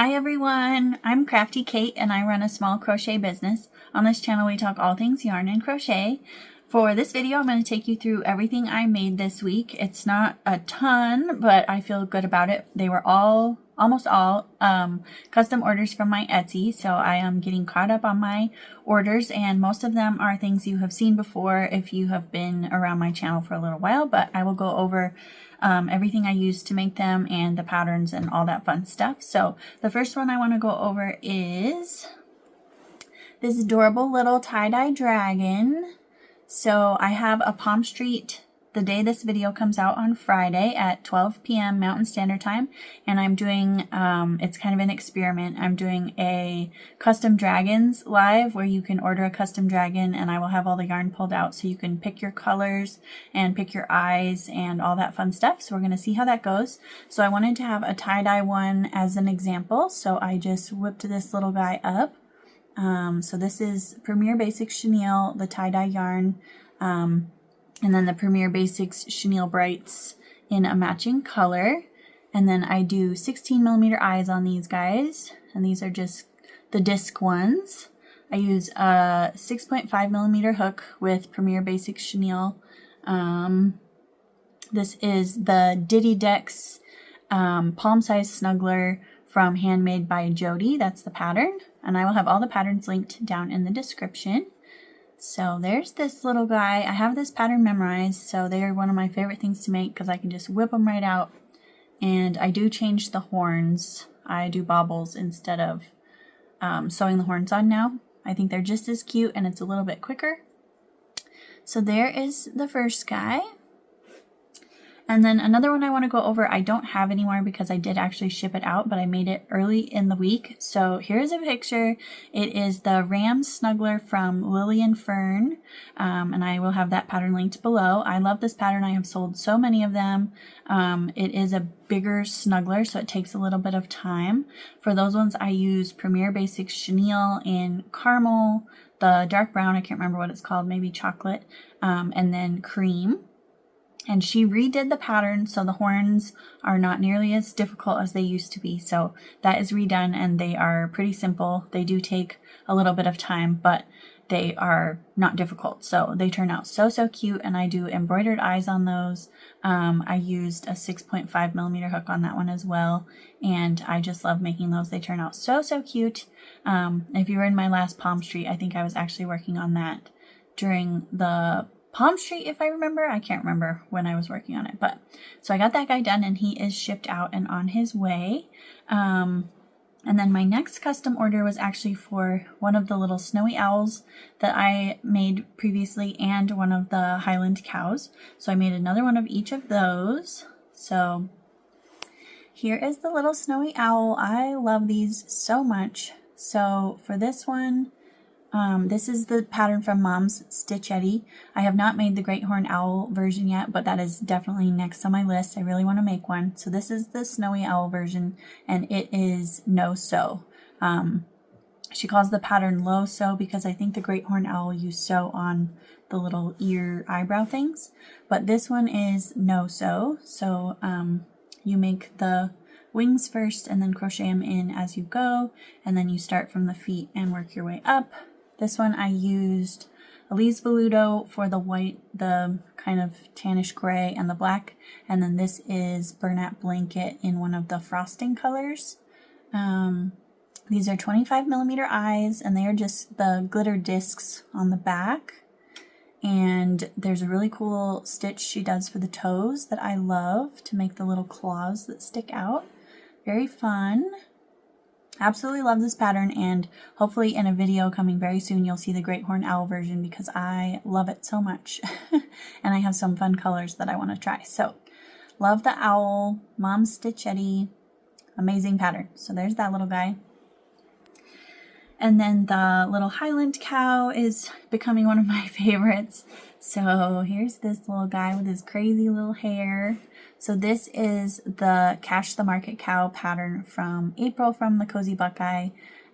Hi everyone, I'm Crafty Kate and I run a small crochet business. On this channel we talk all things yarn and crochet. For this video I'm going to take you through everything I made this week. It's not a ton, but I feel good about it. They were almost all custom orders from my Etsy, so I am getting caught up on my orders, and most of them are things you have seen before if you have been around my channel for a little while, but I will go over everything I used to make them and the patterns and all that fun stuff. So the first one I want to go over is this adorable little tie-dye dragon. So I have a PalmStreet the day this video comes out on Friday at 12 p.m. Mountain Standard Time, and I'm doing, it's kind of an experiment. I'm doing a custom dragons live where you can order a custom dragon and I will have all the yarn pulled out so you can pick your colors and pick your eyes and all that fun stuff. So we're going to see how that goes. So I wanted to have a tie-dye one as an example, so I just whipped this little guy up. So this is Premier Basix Chenille, the tie-dye yarn, and then the Premier Basix Chenille Brights in a matching color. And then I do 16mm eyes on these guys, and these are just the disc ones. I use a 6.5mm hook with Premier Basix Chenille. This is the Diddy Decks palm size snuggler from Handmade by Jody. That's the pattern, and I will have all the patterns linked down in the description. So there's this little guy. I have this pattern memorized, so they are one of my favorite things to make because I can just whip them right out. And I do change the horns. I do bobbles instead of sewing the horns on now. I think they're just as cute and it's a little bit quicker. So there is the first guy. And then another one I want to go over, I don't have anymore because I did actually ship it out, but I made it early in the week. So here's a picture. It is the Ram Snuggler from Lillian Fern, and I will have that pattern linked below. I love this pattern. I have sold so many of them. It is a bigger snuggler, so it takes a little bit of time. For those ones, I use Premier Basix Chenille in caramel, the dark brown, I can't remember what it's called, maybe chocolate, and then cream. And she redid the pattern so the horns are not nearly as difficult as they used to be. So that is redone and they are pretty simple. They do take a little bit of time, but they are not difficult. So they turn out so cute, and I do embroidered eyes on those. I used a 6.5mm hook on that one as well, and I just love making those. They turn out so cute. If you were in my last PalmStreet, I think I was actually working on that during the PalmStreet, if I remember. I can't remember when I was working on it, but so I got that guy done and he is shipped out and on his way. And then my next custom order was actually for one of the little snowy owls that I made previously and one of the Highland cows. So I made another one of each of those. So here is the little snowy owl. I love these so much. So for this one, this is the pattern from Mom's Stitch Eddy. I have not made the Great Horned Owl version yet, but that is definitely next on my list. I really want to make one. So this is the Snowy Owl version, and it is no sew. She calls the pattern low sew because I think the Great Horned Owl you sew on the little ear eyebrow things, but this one is no sew. So you make the wings first and then crochet them in as you go, and then you start from the feet and work your way up. This one I used Elise Veludo for the white, the kind of tannish gray, and the black. And then this is Bernat Blanket in one of the frosting colors. These are 25mm eyes, and they are just the glitter discs on the back. And there's a really cool stitch she does for the toes that I love to make the little claws that stick out. Very fun. Absolutely love this pattern, and hopefully in a video coming very soon you'll see the Great Horned Owl version because I love it so much. And I have some fun colors that I want to try. So love the owl, Mom's Stitch Eddy, amazing pattern. So there's that little guy. And then the little Highland cow is becoming one of my favorites. So here's this little guy with his crazy little hair. So this is the Cash the Market Cow pattern from April from the Cozy Buckeye.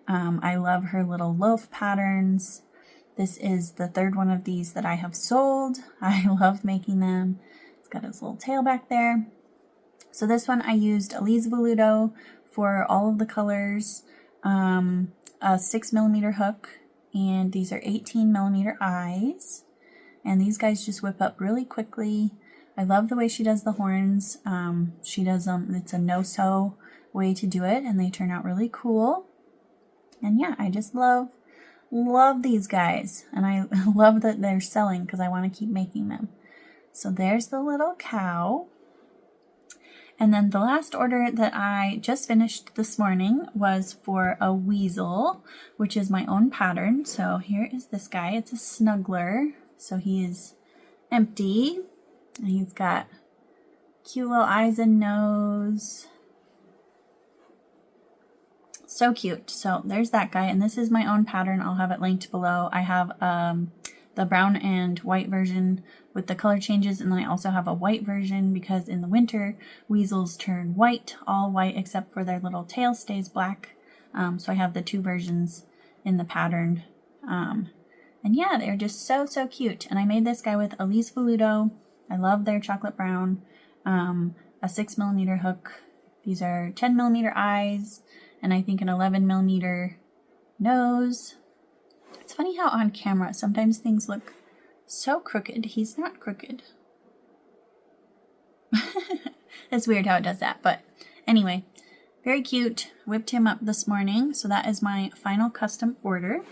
I love her little loaf patterns. This is the third one of these that I have sold. I love making them. It's got his little tail back there. So this one I used Elise Veludo for all of the colors, a 6mm hook, and these are 18mm eyes. And these guys just whip up really quickly. I love the way she does the horns. She does them, it's a no-sew way to do it, and they turn out really cool. And yeah, I just love these guys. And I love that they're selling because I want to keep making them. So there's the little cow. And then the last order that I just finished this morning was for a weasel, which is my own pattern. So here is this guy. It's a snuggler. So he is empty. And he's got cute little eyes and nose. So cute. So there's that guy. And this is my own pattern. I'll have it linked below. I have the brown and white version with the color changes, and then I also have a white version because in the winter weasels turn white, all white except for their little tail stays black. So I have the two versions in the pattern, and yeah, they're just so cute. And I made this guy with Elise Veludo. I love their chocolate brown, a 6mm hook. These are 10mm eyes, and I think an 11mm nose. It's funny how on camera sometimes things look so crooked. He's not crooked. It's weird how it does that, but anyway, very cute. Whipped him up this morning, so that is my final custom order.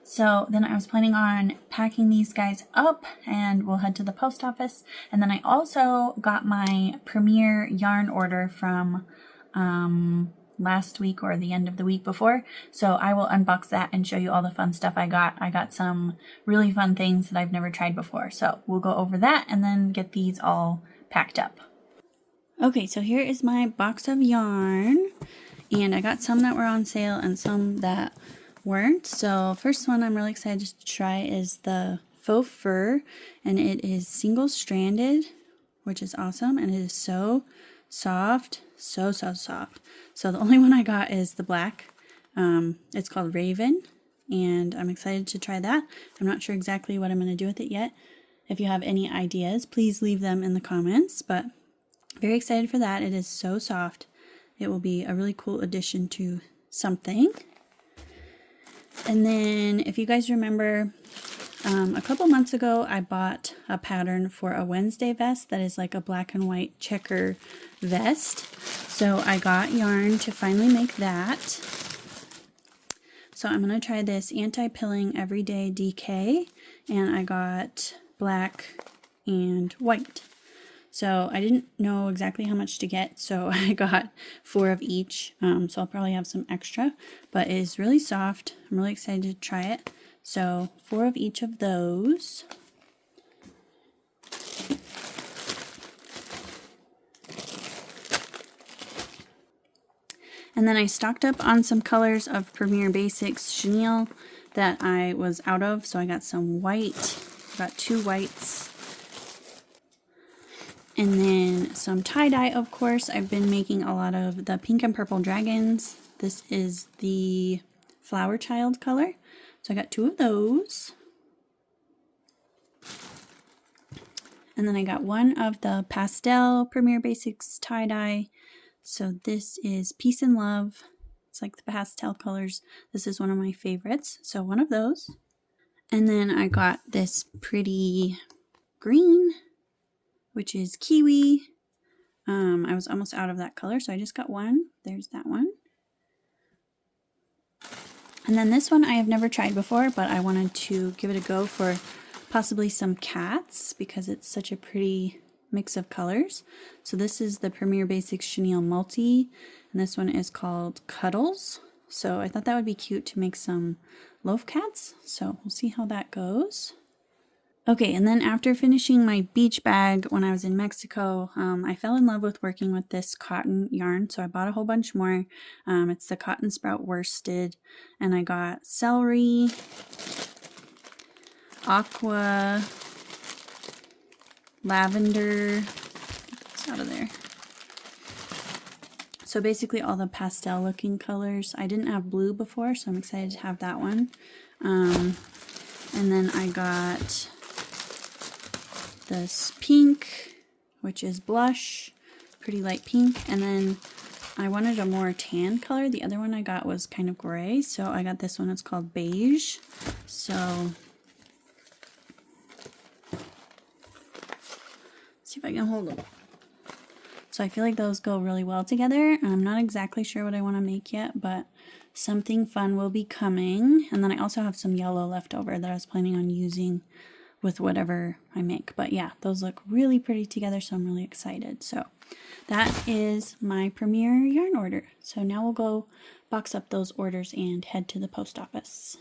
So then I was planning on packing these guys up and we'll head to the post office. And then I also got my Premier yarn order from last week or the end of the week before. So I will unbox that and show you all the fun stuff I got. I got some really fun things that I've never tried before. So we'll go over that and then get these all packed up. Okay, so here is my box of yarn. And I got some that were on sale and some that weren't. So first one I'm really excited to try is the faux fur. And it is single stranded, which is awesome. And it is so soft, so soft. So the only one I got is the black. It's called Raven, and I'm excited to try that. I'm not sure exactly what I'm going to do with it yet. If you have any ideas, please leave them in the comments, but very excited for that. It is so soft. It will be a really cool addition to something. And then if you guys remember, a couple months ago, I bought a pattern for a Wednesday vest that is like a black and white checker vest. So I got yarn to finally make that. So I'm going to try this anti-pilling everyday DK, and I got black and white. So I didn't know exactly how much to get, so I got 4 of each. So I'll probably have some extra, but it is really soft. I'm really excited to try it. So 4 of each of those. And then I stocked up on some colors of Premier Basix Chenille that I was out of. So I got some white, got 2 whites. And then some tie-dye, of course. I've been making a lot of the pink and purple dragons. This is the Flower Child color. So I got 2 of those. And then I got 1 of the pastel Premier Basix tie-dye. So this is Peace and Love. It's like the pastel colors. This is one of my favorites. So 1 of those. And then I got this pretty green, which is Kiwi. I was almost out of that color, so I just got 1. There's that one. And then this one I have never tried before, but I wanted to give it a go for possibly some cats because it's such a pretty mix of colors. So this is the Premier Basix Chenille Multi, and this one is called Cuddles. So I thought that would be cute to make some loaf cats. So we'll see how that goes. Okay, and then after finishing my beach bag when I was in Mexico, I fell in love with working with this cotton yarn, so I bought a whole bunch more. It's the Cotton Sprout Worsted, and I got celery, aqua, lavender, it's out of there. So basically all the pastel looking colors. I didn't have blue before, so I'm excited to have that one. And then I got this pink, which is blush, pretty light pink, and then I wanted a more tan color. The other one I got was kind of gray, so I got this one. It's called Beige. So see if I can hold them. So I feel like those go really well together. I'm not exactly sure what I want to make yet, but something fun will be coming. And then I also have some yellow left over that I was planning on using with whatever I make. But yeah, those look really pretty together, so I'm really excited. So that is my premiere yarn order. So now we'll go box up those orders and head to the post office.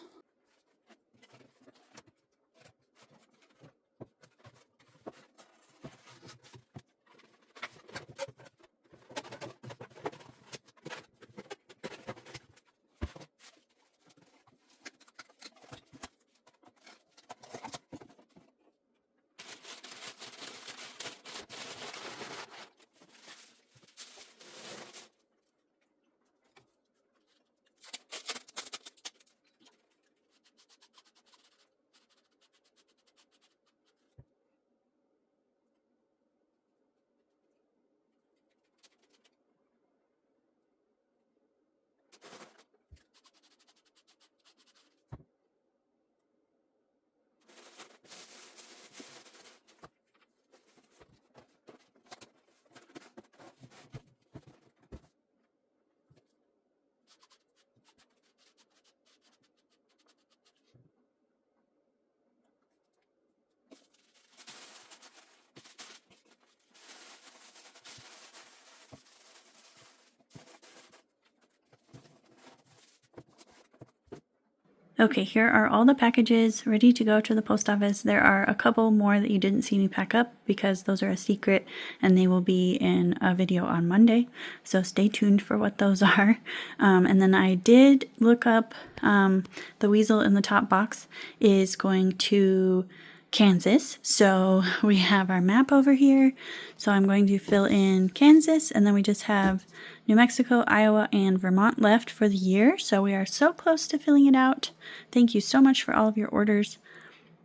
Okay, here are all the packages ready to go to the post office. There are a couple more that you didn't see me pack up because those are a secret and they will be in a video on Monday. So stay tuned for what those are. And then I did look up the weasel in the top box is going to Kansas. So we have our map over here. So I'm going to fill in Kansas, and then we just have New Mexico, Iowa, and Vermont left for the year. So we are so close to filling it out. Thank you so much for all of your orders.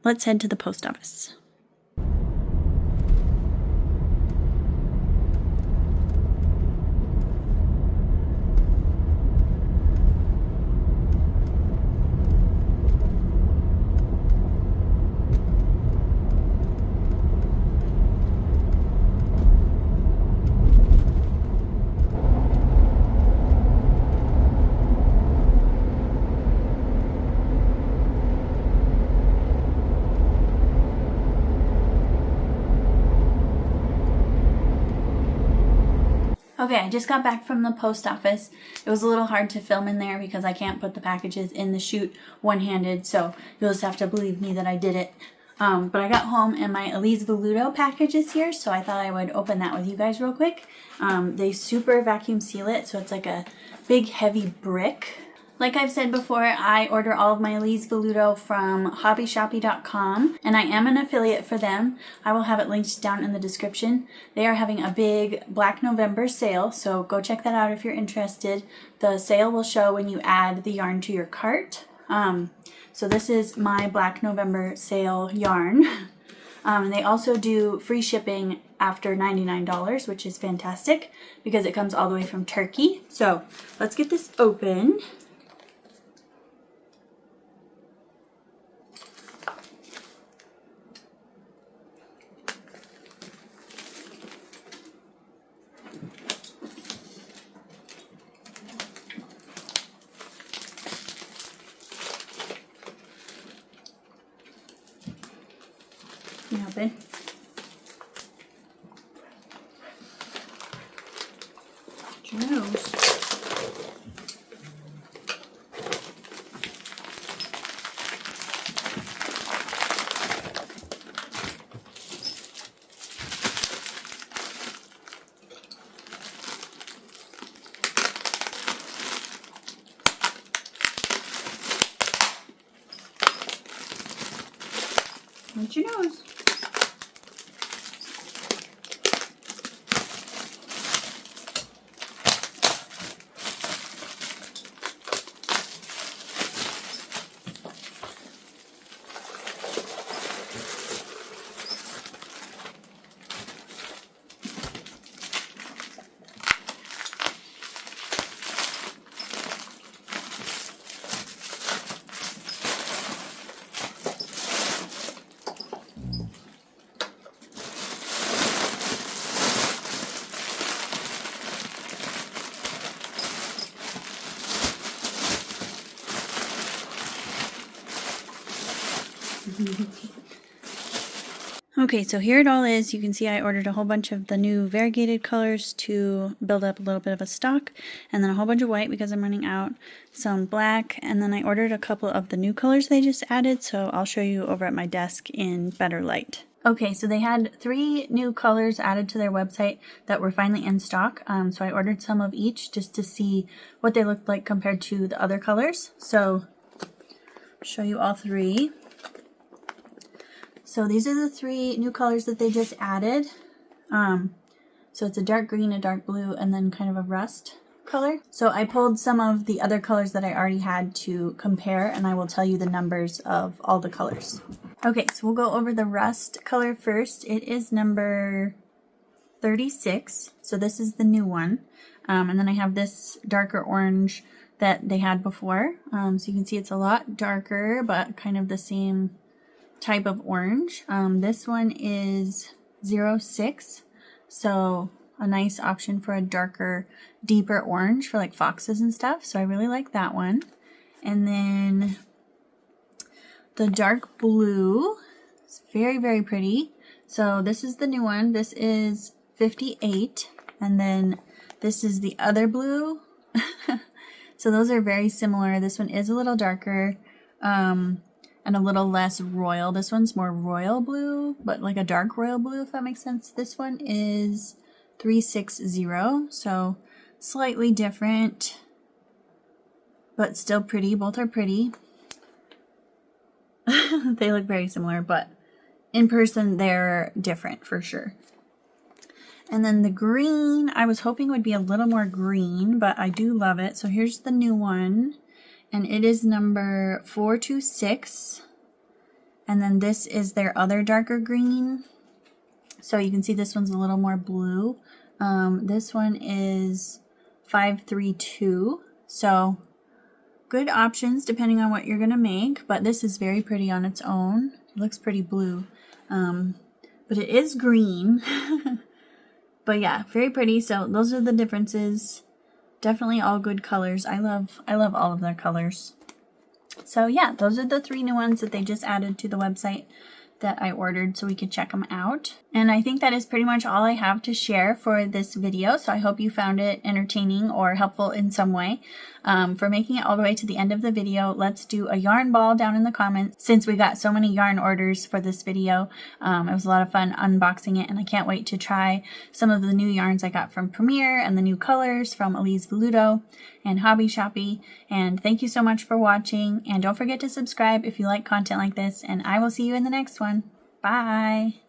Let's head to the post office. Okay, I just got back from the post office. It was a little hard to film in there because I can't put the packages in the chute one-handed, so you'll just have to believe me that I did it. But I got home and my Elise Voluto package is here, so I thought I would open that with you guys real quick. They super vacuum seal it, so it's like a big heavy brick. Like I've said before, I order all of my Elise Voluto from hobbyshoppy.com, and I am an affiliate for them. I will have it linked down in the description. They are having a big Black November sale, so go check that out if you're interested. The sale will show when you add the yarn to your cart. So this is my Black November sale yarn. And they also do free shipping after $99, which is fantastic because it comes all the way from Turkey. So let's get this open. Open. Jones. What's your nose? Okay, so here it all is. You can see I ordered a whole bunch of the new variegated colors to build up a little bit of a stock, and then a whole bunch of white because I'm running out, some black, and then I ordered a couple of the new colors they just added, so I'll show you over at my desk in better light. Okay, so they had 3 new colors added to their website that were finally in stock, so I ordered some of each just to see what they looked like compared to the other colors. So, I'll show you all 3. So these are the 3 new colors that they just added. So it's a dark green, a dark blue, and then kind of a rust color. So I pulled some of the other colors that I already had to compare, and I will tell you the numbers of all the colors. Okay, so we'll go over the rust color first. It is number 36. So this is the new one. And then I have this darker orange that they had before. So you can see it's a lot darker, but kind of the same type of orange. This one is 06, so a nice option for a darker, deeper orange for like foxes and stuff. So I really like that one. And then the dark blue, it's very, very pretty. So this is the new one. This is 58, and then this is the other blue. So those are very similar. This one is a little darker. And a little less royal. This one's more royal blue, but like a dark royal blue, if that makes sense. This one is 360, so slightly different, but still pretty. Both are pretty. They look very similar, but in person they're different for sure. And then the green, I was hoping would be a little more green, but I do love it. So here's the new one. And it is number 426. And then this is their other darker green. So you can see this one's a little more blue. This one is 532. So good options depending on what you're going to make. But this is very pretty on its own. It looks pretty blue. But it is green. But yeah, very pretty. So those are the differences. Definitely all good colors. I love all of their colors. So yeah, those are the 3 new ones that they just added to the website that I ordered so we could check them out. And I think that is pretty much all I have to share for this video. So I hope you found it entertaining or helpful in some way. For making it all the way to the end of the video, let's do a yarn ball down in the comments since we got so many yarn orders for this video. It was a lot of fun unboxing it, and I can't wait to try some of the new yarns I got from Premier and the new colors from Elise Veludo and Hobby Shoppy. And thank you so much for watching, and don't forget to subscribe if you like content like this, and I will see you in the next one. Bye!